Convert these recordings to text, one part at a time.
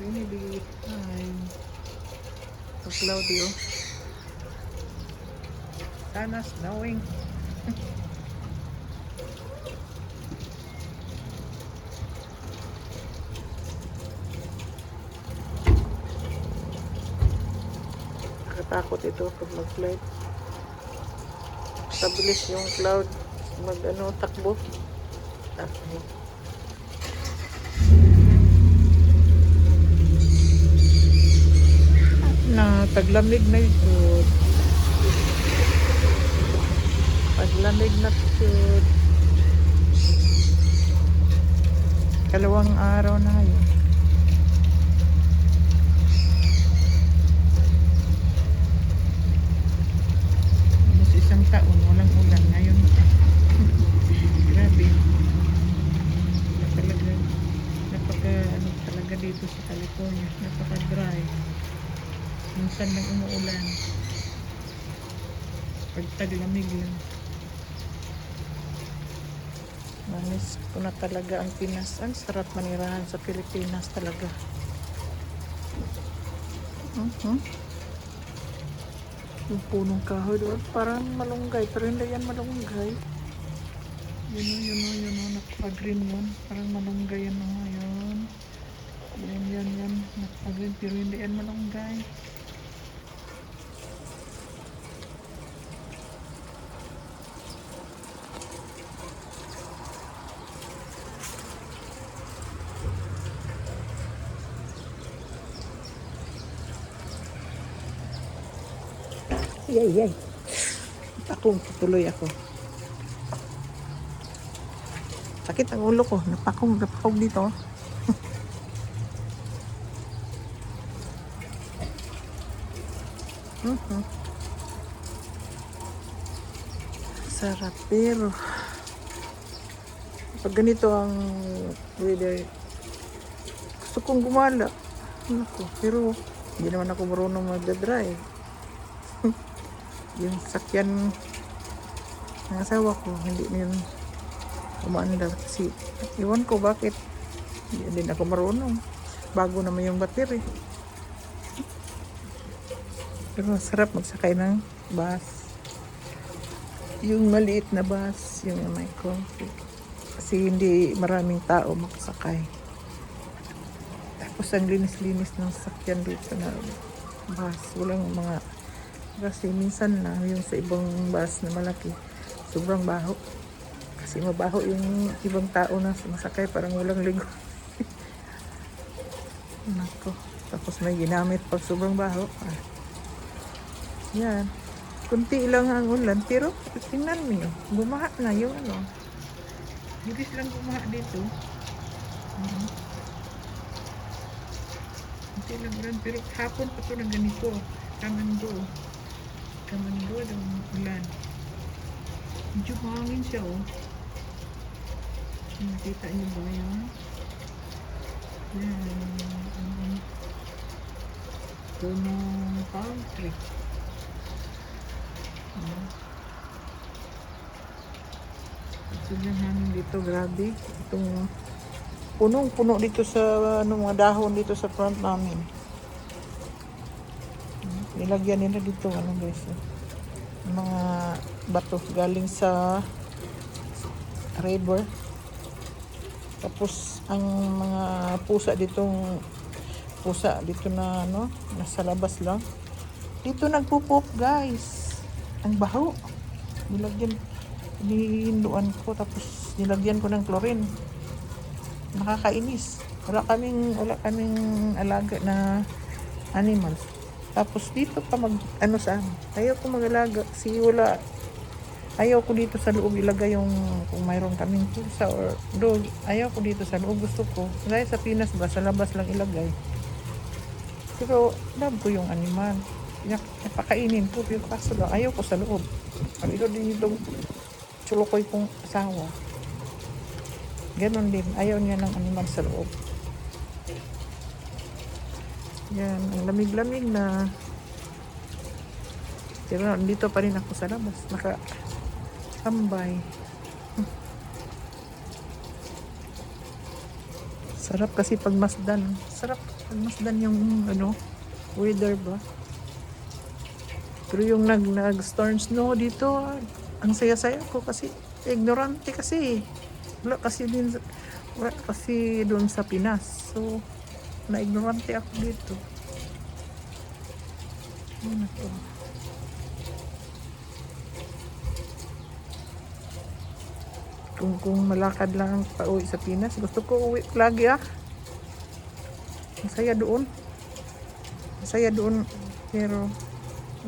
Rainy day time. So cloudy, oh. Sana snowing. Nakatakot ito pag mag-flight. Stabilis yung cloud. Takbo. Okay. Na taglamig na ito. Taglamig na ito. Kalawang araw na yun. Almost isang taon, walang ulan ngayon. Grabe. Talaga dito sa California. Napaka-dry. Minsan lang umuulan. Pag taglamig lang. Manis ko na talaga ang Pinas. Ang sarap manirahan sa Pilipinas talaga. Yung punong kahoy doon, parang malunggay. Pero hindi yan malunggay. Yun o. Napaka-green yun. Parang malunggay yan o. Yan. Napaka-green. Pero hindi yan malunggay. Yay. Tuloy ako. Sakit ang ulo ko. Napakong dito. Sarap, pero pag ganito ang weather, gusto kong gumala. Pero hindi naman ako marunong magdadrive. Yung sakyan ng asawa ko, hindi na yun umaandar kasi iwan ko bakit hindi din ako marunong. Bago naman yung battery. Pero sarap magsakay ng bus. Yung maliit na bus, yung may comfy. Kasi hindi maraming tao makasakay. Tapos ang linis-linis ng sakyan dito na bus. Walang mga... Kasi minsan na yung sa ibang bus na malaki, sobrang baho. Kasi mabaho yung ibang tao na sumasakay, parang walang ligo. Nako. Tapos may ginamit pag sobrang baho. Yan. Kunti lang ang ulan, pero tingnan mo yun. Bumaha na yung Bilis lang bumaha dito. Kunti lang ulan, pero hapon pa ito na ganito. Kamando ng ulan. Medyo mahangin siya, oh. Nakita niyo ba yun? Yan. Punong palm tree. Sobrang hangin dito, grabe. Itong punong-puno dito sa mga dahon dito sa front namin. Nilagyan nila dito guys, mga bato galing sa river. Tapos ang mga pusa dito na nasa labas lang. Dito nagpupop, guys. Ang baho. Nihinduan ko, tapos nilagyan ko ng chlorine. Nakakainis. Wala kaming alaga na animals. Tapos dito pa sa amin. Ayaw ko mag-alaga kasi ayaw ko dito sa loob ilagay yung kung mayroon kaming pusa or dog. Ayaw ko dito sa loob. Gusto ko gaya sa Pinas ba, sa labas lang ilagay. Pero love ko yung animal. Napakainin ko, pero kaso lang ayaw ko sa loob. Ito din itong chulukoy kong asawa. Ganon din, ayaw niya ng animal sa loob. Yan, ang lamig-lamig na. Pero dito pa rin ako sa labas. Nakatambay. Sarap kasi pagmasdan. Sarap pagmasdan yung ano, weather ba. Pero yung nag storm dito, ang saya-saya ko kasi ignorante kasi. Wala kasi wala kasi doon sa Pinas. So, na-ignorante ako dito. Ano to? Kung malakad lang pa uwi sa Pinas, gusto ko uwi lagi Masaya doon. Masaya doon. Pero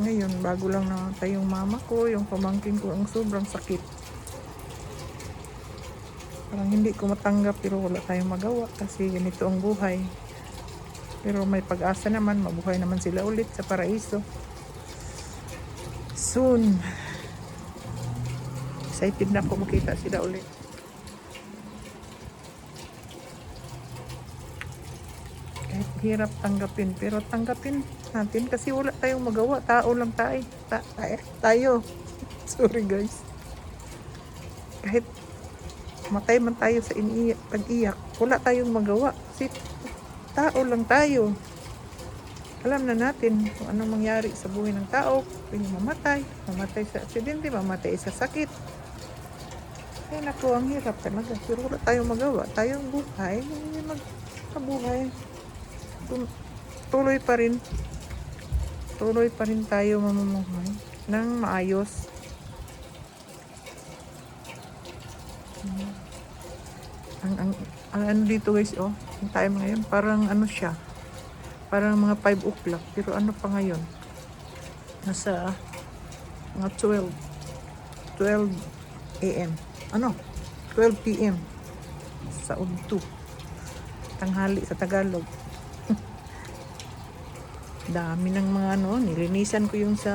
ngayon, bago lang namatay yung mama ko, yung pamangkin ko, ang sobrang sakit. Parang hindi ko matanggap pero wala tayong magawa kasi ganito ang buhay. Pero may pag-asa naman, mabuhay naman sila ulit sa paraiso. Soon. Excited na ako makita sila ulit. Kahit hirap tanggapin, pero tanggapin natin kasi wala tayong magawa. Tao lang tayo. Tayo. Sorry guys. Kahit matay man tayo sa pag-iyak, wala tayong magawa. Kasi tao lang tayo. Alam na natin kung ano mangyari sa buhay ng tao. Pwede mamatay sa aksidente, mamatay sa sakit. Kaya naku, ang hirap talaga. Pero wala tayong magawa. Tayong buhay, hindi magkabuhay. Tuloy pa rin tayo mamumuhay ng maayos. Ang ano dito guys, yung time ngayon, parang ano siya, parang mga 5 o'clock, pero ano pa ngayon, nasa mga 12 a.m. 12 p.m. sa Udto, tanghali sa Tagalog. Dami ng mga nilinisan ko yung sa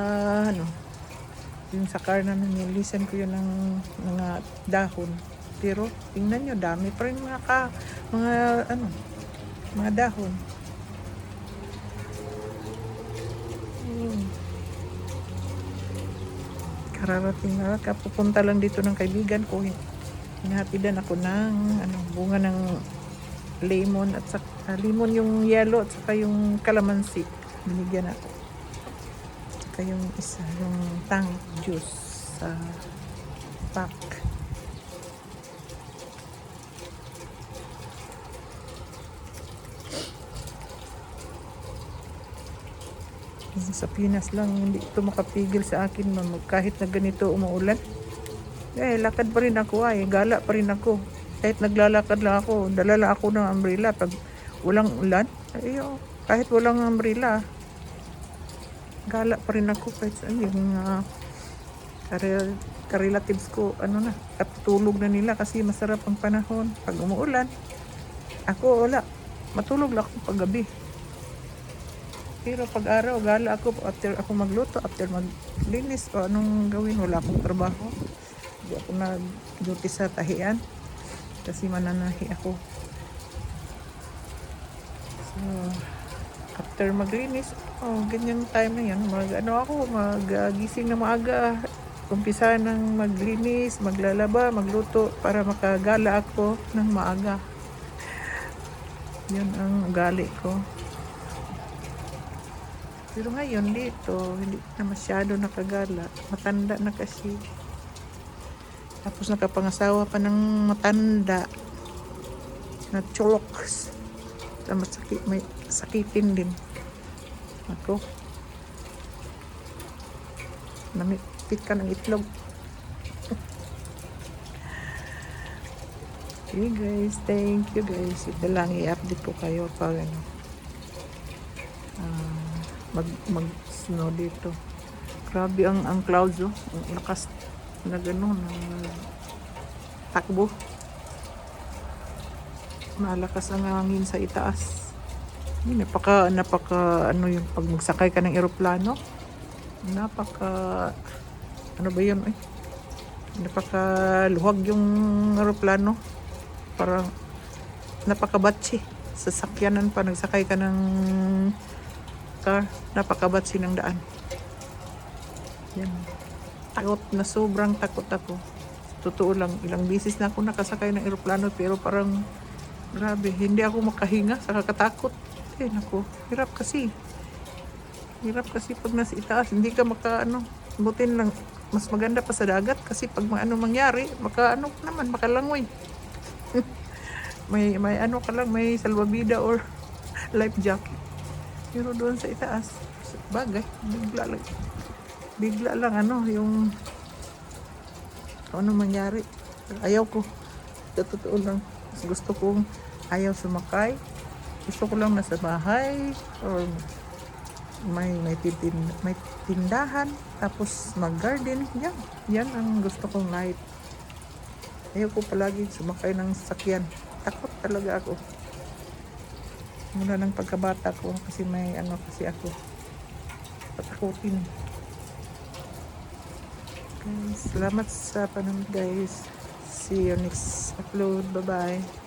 yung sa car na nilinisan ko yun ng mga dahon. Pero tingnan nyo, dami pa rin mga dahon. Kararating na pupunta lang dito ng kaibigan ko. Hinahatidan ako ng bunga ng lemon at lemon yung yellow at saka yung calamansi. Binigyan ako. Saka yung isa, yung tang juice sa pack. Sa Pinas lang, hindi ito makapigil sa akin kahit na ganito umuulan. Lakad pa rin ako gala pa rin ako. Kahit naglalakad lang ako, dala lang ako ng umbrella pag walang ulan. Kahit walang umbrella, gala pa rin ako kahit saan. Yung relatives ko, katulog na nila kasi masarap ang panahon. Pag umuulan, ako wala. Matulog lang ako pag gabi. Pero pag araw, gala ako after ako magluto, after maglinis o anong gawin, wala akong trabaho. Hindi ako nag-duty sa tahian kasi mananahi ako. So, after maglinis, ganyan time na yan, mag-gising na maaga, umpisa ng maglinis, maglalaba, magluto para makagala ako ng maaga. Yan ang ugali ko. Pero ngayon dito, hindi na masyado nakagala. Matanda na kasi. Tapos nakapangasawa pa ng matanda na choloks. May sakitin din. Ako. Namipit ka ng itlog. Okay guys, thank you guys. Ito lang i-update ko kayo pag mag-snow dito. Grabe ang clouds ang lakas na takbo. Malakas ang hangin sa itaas. Napaka yung pag magsakay ka ng eroplano. Napaka napaka-luwag yung eroplano. Parang napakabatsi. Sasakyanan pa, nagsakay ka ng car, napakabatsi ng daan. Yan. Sobrang takot ako. Totoo lang, ilang bisis na ako nakasakay ng eroplano pero parang Grabe, hindi ako makahinga sa kakatakot. Naku, hirap kasi. Hirap kasi pag nasa itaas, hindi ka maka butin lang. Mas maganda pa sa dagat kasi pag mangyari, naman, makalangoy. May ka lang, may salvavida or life jacket. Pero doon sa itaas, bagay, bigla lang yung mangyari. Ayaw ko. Sa totoo lang. Mas gusto kong ayaw sumakay. Gusto ko lang nasa bahay or may tindahan tapos mag-garden. Yan ang gusto kong life. Ayaw ko palagi sumakay ng sasakyan. Takot talaga ako. Mula ng pagkabata ko kasi may kasi ako. Patakutin. Guys, salamat sa panonood guys. See you next upload. Bye-bye.